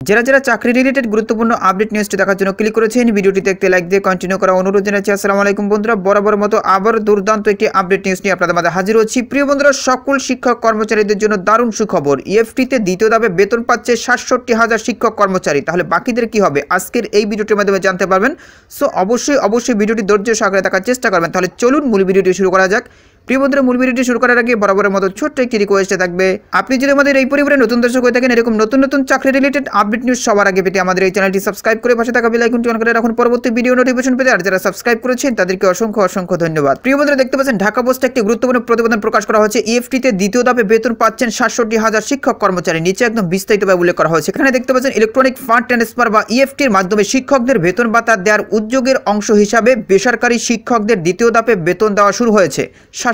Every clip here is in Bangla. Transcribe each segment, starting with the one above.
যারা যারা চাকরি রিলেটেড গুরুত্বপূর্ণ আপডেট নিউজটি দেখার জন্য ক্লিক করেছেন, ভিডিওটি দেখতে লাইক দিয়ে কন্টিনিউ করা অনুরোধ জানাচ্ছি। আসসালামু আলাইকুম বন্ধুরা, বরাবর মতো আবার দুর্দান্ত একটি আপডেট নিউজ নিয়ে আপনাদের মাঝে হাজির হচ্ছি। প্রিয় বন্ধুরা, সকল শিক্ষক কর্মচারীদের জন্য দারুণ সুখবর। ইএফটিতে দ্বিতীয় ধাপে বেতন পাচ্ছে ৬৭,০০০ শিক্ষক কর্মচারী। তাহলে বাকিদের কি হবে আজকের এই ভিডিওটির মাধ্যমে জানতে পারবেন। সো অবশ্যই ভিডিওটি ধৈর্য সহকারে দেখার চেষ্টা করবেন। তাহলে চলুন মূল ভিডিওটি শুরু করা যাক। প্রিয় বন্ধুরা, মূল ভিডিওটি শুরু করার আগে বরাবরের মতো ছোট্ট একটি রিকোয়েস্টে থাকবে, আপনি যদি আমাদের এই পরিবারে নতুন দর্শক হয়ে থাকেন, এরকম নতুন চাকরি রিলেটেড আপডেট নিউজ সবার আগে পেতে আমাদের এই চ্যানেলটি সাবস্ক্রাইব করে পাশে থাকা বেল আইকনটি অন করে রাখুন পরবর্তী ভিডিও নোটিফিকেশন পেতে। আর যারা সাবস্ক্রাইব করেছেন তাদেরকে অসংখ্য ধন্যবাদ। প্রিয় বন্ধুরা, দেখতে পাচ্ছেন ঢাকা পোস্টে একটি গুরুত্বপূর্ণ প্রতিবেদন প্রকাশ করা হয়েছে। ইএফটিতে দ্বিতীয় ধাপে বেতন পাচ্ছেন ৬৭,০০০ শিক্ষক কর্মচারী। নিচে একদম বিস্তারিতভাবে উল্লেখ করা হয়েছে। এখানে দেখতে পাচ্ছেন ইলেকট্রনিক ফান্ড ট্রান্সফার বা ইএফটির মাধ্যমে শিক্ষকদের বেতন ভাতা দেওয়ার উদ্যোগের অংশ হিসাবে বেসরকারি শিক্ষকদের দ্বিতীয় ধাপে বেতন দেওয়া শুরু হয়েছে।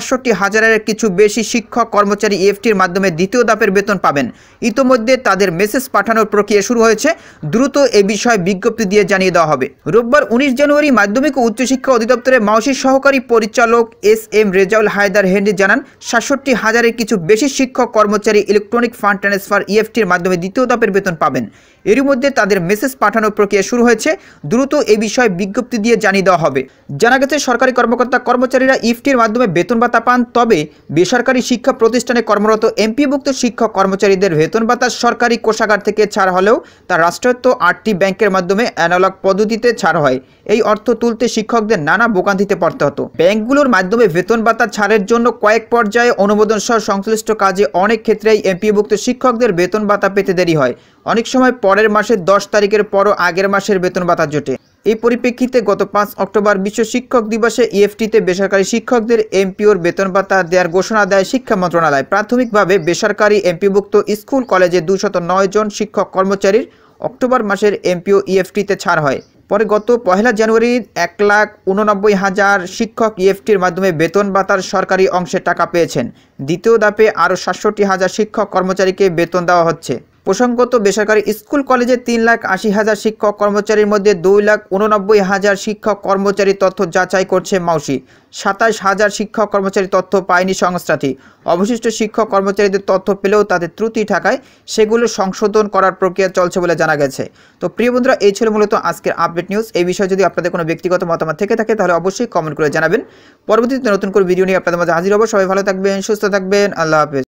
৬৭,০০০-এর কিছু বেশি শিক্ষক কর্মচারী ইএফটির মাধ্যমে দ্বিতীয় ধাপের বেতন পাবেন। ইতোমধ্যে তাদের মেসেজ পাঠানোর প্রক্রিয়া শুরু হয়েছে। দ্রুত এ বিষয়ে বিজ্ঞপ্তি দিয়ে জানিয়ে দেওয়া হবে। রোববার ১৯ জানুয়ারি মাধ্যমিক ও উচ্চশিক্ষা অধিদপ্তরের মাওসির সহকারী পরিচালক এস.এম. রেজাউল হায়দার হেনরি জানান, ৬৭,০০০-এর কিছু বেশি শিক্ষক কর্মচারী ইলেকট্রনিক ফান্ড ট্রান্সফার ইএফটির মাধ্যমে দ্বিতীয় ধাপের বেতন পাবেন। এরই মধ্যে তাদের মেসেজ পাঠানোর প্রক্রিয়া শুরু হয়েছে। দ্রুত এ বিষয়ে বিজ্ঞপ্তি দিয়ে জানিয়ে দেওয়া হবে। জানা গেছে, সরকারি কর্মকর্তা কর্মচারীরা ইএফটির মাধ্যমে বেতন ভাতা পান, তবে বেসরকারি শিক্ষা প্রতিষ্ঠানে কর্মরত এমপিভুক্ত শিক্ষক কর্মচারীদের বেতন ভাতা সরকারি কোষাগার থেকে ছাড় হলেও তা রাষ্ট্রায়ত্ত ৮টি ব্যাংকের মাধ্যমে অ্যানালগ পদ্ধতিতে ছাড় হয়। এই অর্থ তুলতে শিক্ষকদের নানা ভোগান্তিতে পড়তে হতো। ব্যাংকগুলোর মাধ্যমে বেতন ভাতা ছাড়ের জন্য কয়েক পর্যায়ে অনুমোদন সহ সংশ্লিষ্ট কাজে অনেক ক্ষেত্রেই এমপিভুক্ত শিক্ষকদের বেতন ভাতা পেতে দেরি হয়। অনেক সময় পরের মাসের ১০ তারিখের পরও আগের মাসের বেতন ভাতা জোটে। এই পরিপ্রেক্ষিতে গত ৫ অক্টোবর বিশ্ব শিক্ষক দিবসে ইএফটিতে বেসরকারি শিক্ষকদের এমপিওর বেতন ভাতা দেওয়ার ঘোষণা দেয় শিক্ষা মন্ত্রণালয়। প্রাথমিকভাবে বেসরকারি এমপিভুক্ত স্কুল কলেজে ২০৯ জন শিক্ষক কর্মচারীর অক্টোবর মাসের এমপিও ইএফটিতে ছাড় হয়। পরে গত ১ জানুয়ারি ১,৮৯,০০০ শিক্ষক ইএফটির মাধ্যমে বেতন ভাতার সরকারি অংশে টাকা পেয়েছেন। দ্বিতীয় ধাপে আরও ৬৭,০০০ শিক্ষক কর্মচারীকে বেতন দেওয়া হচ্ছে। প্রসঙ্গত, বেসরকারি স্কুল কলেজে ৩,৮০,০০০ শিক্ষক কর্মচারীর মধ্যে ২,৮৯,০০০ শিক্ষক কর্মচারী তথ্য যাচাই করছে মাওসি। ২৭,০০০ শিক্ষক কর্মচারী তথ্য পায়নি সংস্থাটি। অবশিষ্ট শিক্ষক কর্মচারীদের তথ্য পেলেও তাদের ত্রুটি থাকায় সেগুলো সংশোধন করার প্রক্রিয়া চলছে বলে জানা গেছে। তো প্রিয় বন্ধুরা, এই ছিল মূলত আজকের আপডেট নিউজ। এই বিষয়ে যদি আপনাদের কোনো ব্যক্তিগত মতামত থেকে থাকে তাহলে অবশ্যই কমেন্ট করে জানাবেন। পরবর্তীতে নতুন করে ভিডিও নিয়ে আপনাদের মাঝে হাজির হব। সবাই ভালো থাকবেন, সুস্থ থাকবেন। আল্লাহ হাফেজ।